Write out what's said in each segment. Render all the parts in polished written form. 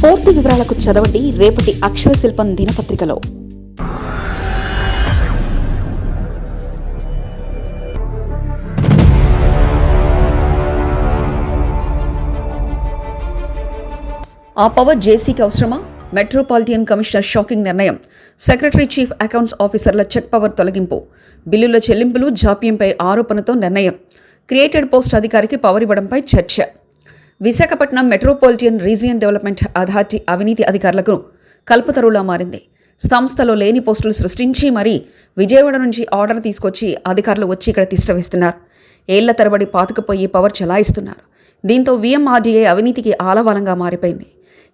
పూర్తి వివరాలకు చదవండి రేపటి అక్షర శిల్పం దినపత్రికలో. ఆ పవర్ జేసీకి అవసరమా? మెట్రోపాలిటన్ కమిషనర్ షాకింగ్ నిర్ణయం. సెక్రటరీ చీఫ్ అకౌంట్స్ ఆఫీసర్ల చెక్ పవర్ తొలగింపు. బిల్లుల చెల్లింపులు జాప్యంపై ఆరోపణతో నిర్ణయం. క్రియేటెడ్ పోస్ట్ అధికారికి పవర్ ఇవ్వడంపై చర్చ. Visakhapatnam metropolitan region development authority అవినీతి అధికారులకు కల్పతరులా మారింది. సంస్థలో లేని పోస్టులు సృష్టించి మరీ విజయవాడ నుంచి ఆర్డర్ తీసుకొచ్చి అధికారులు వచ్చి ఇక్కడ తిష్టవేస్తున్నారు. ఏళ్ల తరబడి పాతుకుపోయి పవర్ చలాయిస్తున్నారు. దీంతో వీఎంఆర్డీఏ అవినీతికి ఆలవాలంగా మారిపోయింది.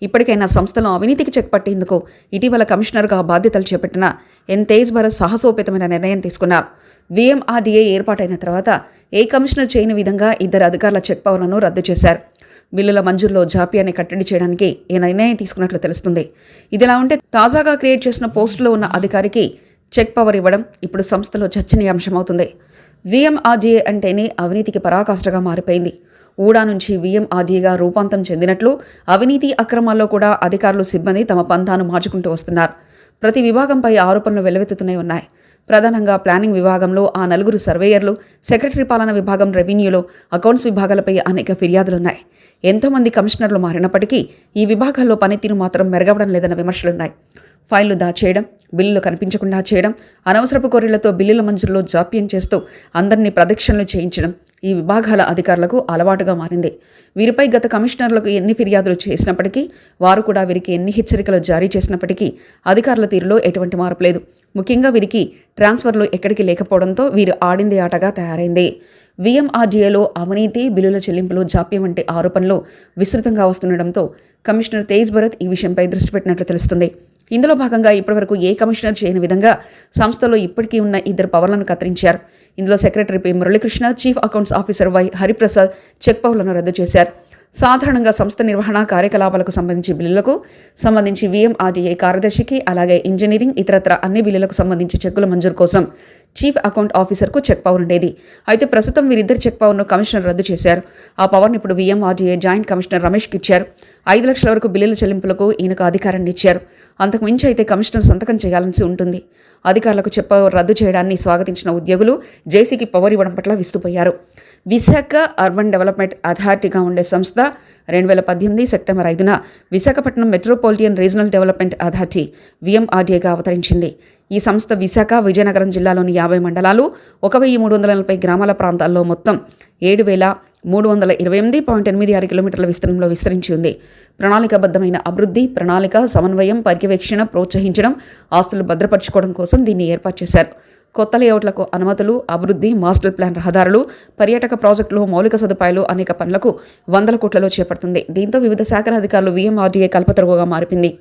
ఇప్పటికైనా సంస్థలో అవినీతికి చెక్ పట్టేందుకు ఇటీవల కమిషనర్గా బాధ్యతలు చేపట్టిన ఎన్ తేజ్ భరత్ సాహసోపేతమైన నిర్ణయం తీసుకున్నారు. వీఎంఆర్డీఏ ఏర్పాటైన తర్వాత ఏ కమిషనర్ చేయని విధంగా 2 అధికారుల చెక్ పవర్లను రద్దు చేశారు. బిల్లుల మంజూరులో జాప్యాన్ని కట్టడి చేయడానికి ఈ నిర్ణయం తీసుకున్నట్లు తెలుస్తుంది. ఇదిలా ఉంటే తాజాగా క్రియేట్ చేసిన పోస్టులో ఉన్న అధికారికి చెక్ పవర్ ఇవ్వడం ఇప్పుడు సంస్థలో చర్చనీయాంశమవుతుంది. వీఎంఆర్డీఏ అంటేనే అవినీతికి పరాకాష్ఠగా మారిపోయింది. ఊడా నుంచి వీఎంఆర్డీఏగా రూపాంతరం చెందినట్లు అవినీతి అక్రమాల్లో కూడా అధికారులు సిబ్బంది తమ పంథాను మార్చుకుంటూ వస్తున్నారు. ప్రతి విభాగంపై ఆరోపణలు వెల్లువెత్తుతూనే ఉన్నాయి. ప్రధానంగా ప్లానింగ్ విభాగంలో ఆ 4 సర్వేయర్లు, సెక్రటరీ పాలన విభాగం, రెవెన్యూలో, అకౌంట్స్ విభాగాలపై అనేక ఫిర్యాదులున్నాయి. ఎంతోమంది కమిషనర్లు మారినప్పటికీ ఈ విభాగాల్లో పనితీరు మాత్రం మెరుగవడం లేదన్న విమర్శలున్నాయి. ఫైళ్లు దాచేయడం, బిల్లులు కనిపించకుండా చేయడం, అనవసరపు కొర్రీలతో బిల్లుల మంజూరులో జాప్యం చేస్తూ అందరినీ ప్రదక్షిణలు చేయించడం ఈ విభాగాల అధికారులకు అలవాటుగా మారింది. వీరిపై గత కమిషనర్లకు ఎన్ని ఫిర్యాదులు చేసినప్పటికీ, వారు కూడా వీరికి ఎన్ని హెచ్చరికలు జారీ చేసినప్పటికీ అధికారుల తీరులో ఎటువంటి మార్పు లేదు. ముఖ్యంగా వీరికి ట్రాన్స్ఫర్లు ఎక్కడికి లేకపోవడంతో వీరు ఆడిందే ఆటగా తయారైంది. వీఎంఆర్డీఏలో అవినీతి, బిల్లుల చెల్లింపులు, జాప్యం వంటి ఆరోపణలు విస్తృతంగా వస్తుండటంతో కమిషనర్ తేజ్ భరత్ ఈ విషయంపై దృష్టి పెట్టినట్లు తెలుస్తుంది. ఇందులో భాగంగా ఇప్పటివరకు ఏ కమిషనర్ చేయని విధంగా సంస్థలో ఇప్పటికీ ఉన్న 2 పవర్లను కత్తిరించారు. ఇందులో secretary P Murali Krishna, chief accounts officer Y Hari Prasad check పవర్లను రద్దు చేశారు. సాధారణంగా సంస్థ నిర్వహణ కార్యకలాపాలకు సంబంధించి బిల్లులకు సంబంధించి వీఎంఆర్డీఏ కార్యదర్శికి, అలాగే ఇంజనీరింగ్, ఇతరత్ర అన్ని బిల్లులకు సంబంధించి చెక్కుల మంజూరు కోసం చీఫ్ అకౌంట్ ఆఫీసర్కు చెక్ పవర్ ఉండేది. అయితే ప్రస్తుతం వీరిద్దరి చెక్ పవర్ను కమిషనర్ రద్దు చేశారు. ఆ పవర్ను ఇప్పుడు వీఎంఆర్డీఏ జాయింట్ కమిషనర్ రమేష్కి ఇచ్చారు. 5 లక్షల వరకు బిల్లుల చెల్లింపులకు ఈయనకు అధికారాన్ని ఇచ్చారు. అంతకు మించి అయితే కమిషనర్ సంతకం చేయాల్సి ఉంటుంది. అధికారులకు చెక్ పవర్ రద్దు చేయడాన్ని స్వాగతించిన ఉద్యోగులు జేసీకి పవర్ ఇవ్వడం పట్ల విస్తుపోయారు. విశాఖ అర్బన్ డెవలప్మెంట్ అథారిటీగా ఉండే సంస్థ 2018 సెప్టెంబర్ 5న Visakhapatnam metropolitan regional development authority వీఎంఆర్డీఏగా అవతరించింది. ఈ సంస్థ విశాఖ, విజయనగరం జిల్లాలోని 50 మండలాలు, 1340 గ్రామాల ప్రాంతాల్లో మొత్తం 7328.86 కిలోమీటర్ల విస్తీర్ణంలో విస్తరించి ఉంది. ప్రణాళికాబద్ధమైన అభివృద్ధి, ప్రణాళిక, సమన్వయం, పర్యవేక్షణ ప్రోత్సహించడం, ఆస్తులు భద్రపరచుకోవడం కోసం దీన్ని ఏర్పాటు చేశారు. కొత్త లేఅవుట్లకు అనుమతులు, అభివృద్ధి, మాస్టర్ ప్లాన్, రహదారులు, పర్యాటక ప్రాజెక్టులు, మౌలిక సదుపాయాలు అనేక పనులకు 100 కోట్లలో చేపడుతుంది. దీంతో వివిధ శాఖల అధికారులు వీఎంఆర్డీఏ కల్పతరువుగా మారిపోయింది.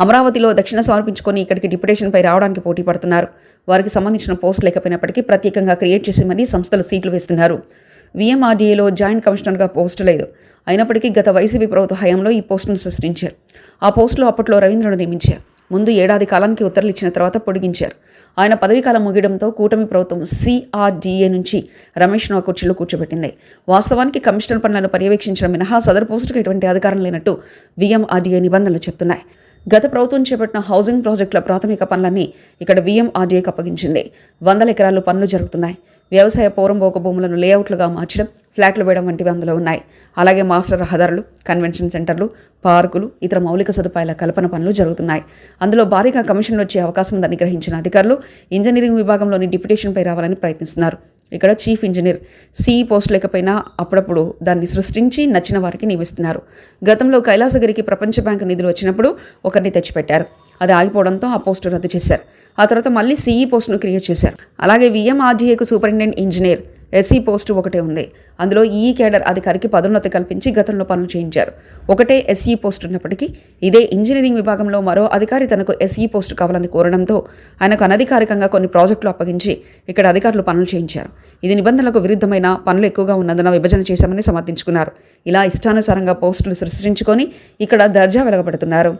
అమరావతిలో దక్షిణ సమర్పించుకొని ఇక్కడికి డిప్యుటేషన్పై రావడానికి పోటీ పడుతున్నారు. వారికి సంబంధించిన పోస్ట్ లేకపోయినప్పటికీ ప్రత్యేకంగా క్రియేట్ చేసి మరీ సంస్థలు సీట్లు వేస్తున్నారు. వీఎంఆర్డీఏలో జాయింట్ కమిషనర్గా పోస్టు లేదు. అయినప్పటికీ గత వైసీపీ ప్రభుత్వ హయాంలో ఈ పోస్టును సృష్టించారు. ఆ పోస్టులో అప్పట్లో రవీంద్రను నియమించారు. ముందు 1 ఏడాది కాలానికి ఉత్తర్వులు ఇచ్చిన తర్వాత పొడిగించారు. ఆయన పదవీకాలం ముగియడంతో కూటమి ప్రభుత్వం సిఆర్డీఏ నుంచి రమేష్ను ఆ కుర్చీలో కూర్చోబెట్టింది. వాస్తవానికి కమిషనర్ పనులను పర్యవేక్షించడం మినహా సదరు పోస్టుకు ఎటువంటి అధికారం లేనట్టు వీఎంఆర్డీఏ నిబంధనలు చెప్తున్నాయి. గత ప్రభుత్వం చేపట్టిన హౌసింగ్ ప్రాజెక్టుల ప్రాథమిక పనులన్నీ ఇక్కడ వీఎంఆర్డీఏకి అప్పగించింది. 100 ఎకరాలు పనులు జరుగుతున్నాయి. వ్యవసాయ పోరంబోక భూములను లేఅవుట్లుగా మార్చడం, ఫ్లాట్లు వేయడం వంటివి అందులో ఉన్నాయి. అలాగే మాస్టర్ రహదారులు, కన్వెన్షన్ సెంటర్లు, పార్కులు, ఇతర మౌలిక సదుపాయాల కల్పన పనులు జరుగుతున్నాయి. అందులో భారీగా కమిషన్లు వచ్చే అవకాశం ఉందని గ్రహించిన అధికారులు ఇంజనీరింగ్ విభాగంలోని డిప్యుటేషన్పై రావాలని ప్రయత్నిస్తున్నారు. ఇక్కడ చీఫ్ ఇంజనీర్ సిఈ పోస్ట్ లేకపోయినా అప్పుడప్పుడు దాన్ని సృష్టించి నచ్చిన వారికి నియమిస్తున్నారు. గతంలో కైలాసగిరికి ప్రపంచ బ్యాంకు నిధులు వచ్చినప్పుడు ఒకరిని తెచ్చిపెట్టారు. అది ఆగిపోవడంతో ఆ పోస్టు రద్దు చేశారు. ఆ తర్వాత మళ్ళీ సిఈ పోస్టును క్రియేట్ చేశారు. అలాగే వీఎంఆర్డీఏకు సూపరింటెండెంట్ ఇంజనీర్ ఎస్ఈ పోస్టు ఒకటే ఉంది. అందులో ఈ కేడర్ అధికారికి పదోన్నతి కల్పించి గతంలో పనులు చేయించారు. ఒకటే ఎస్ఈ పోస్టు ఉన్నప్పటికీ ఇదే ఇంజనీరింగ్ విభాగంలో మరో అధికారి తనకు ఎస్ఈ పోస్టు కావాలని కోరడంతో ఆయనకు అనధికారికంగా కొన్ని ప్రాజెక్టులు అప్పగించి ఇక్కడ అధికారులు పనులు చేయించారు. ఇది నిబంధనలకు విరుద్ధమైన, పనులు ఎక్కువగా ఉన్నందున విభజన చేశామని సమర్థించుకున్నారు. ఇలా ఇష్టానుసారంగా పోస్టులు సృష్టించుకొని ఇక్కడ దర్జా వెలగబడుతున్నారు.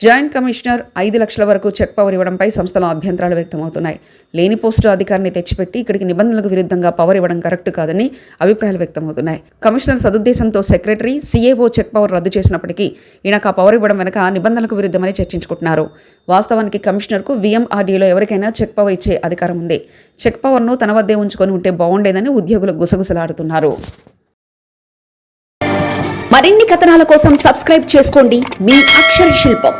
జాయింట్ కమిషనర్ 5 లక్షల వరకు చెక్ పవర్ ఇవ్వడంపై సంస్థలో అభ్యంతరాలు వ్యక్తమవుతున్నాయి. లేని పోస్టు అధికారిని తెచ్చిపెట్టి ఇక్కడికి నిబంధనలకు విరుద్ధంగా పవర్ ఇవ్వడం కరెక్ట్ కాదని అభిప్రాయాలు వ్యక్తమవుతున్నాయి. కమిషనర్ సదుద్దేశంతో సెక్రటరీ, సీఏఓ చెక్ పవర్ రద్దు చేసినప్పటికీ ఈయనకు ఆ పవర్ ఇవ్వడం వెనక నిబంధనలకు విరుద్ధమని చర్చించుకుంటున్నారు. వాస్తవానికి కమిషనర్కు వీఎంఆర్డీఏలో ఎవరికైనా చెక్ పవర్ ఇచ్చే అధికారం ఉంది. చెక్ పవర్ను తన వద్దే ఉంచుకొని ఉంటే బాగుండేదని ఉద్యోగులు గుసగుసలాడుతున్నారు. మరిన్ని కథనాల కోసం సబ్స్క్రైబ్ చేసుకోండి మీ అక్షర శిల్పం.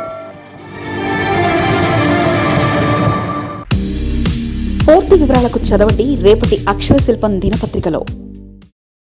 పూర్తి వివరాలకు చదవండి రేపటి అక్షర శిల్పం దినపత్రికలో.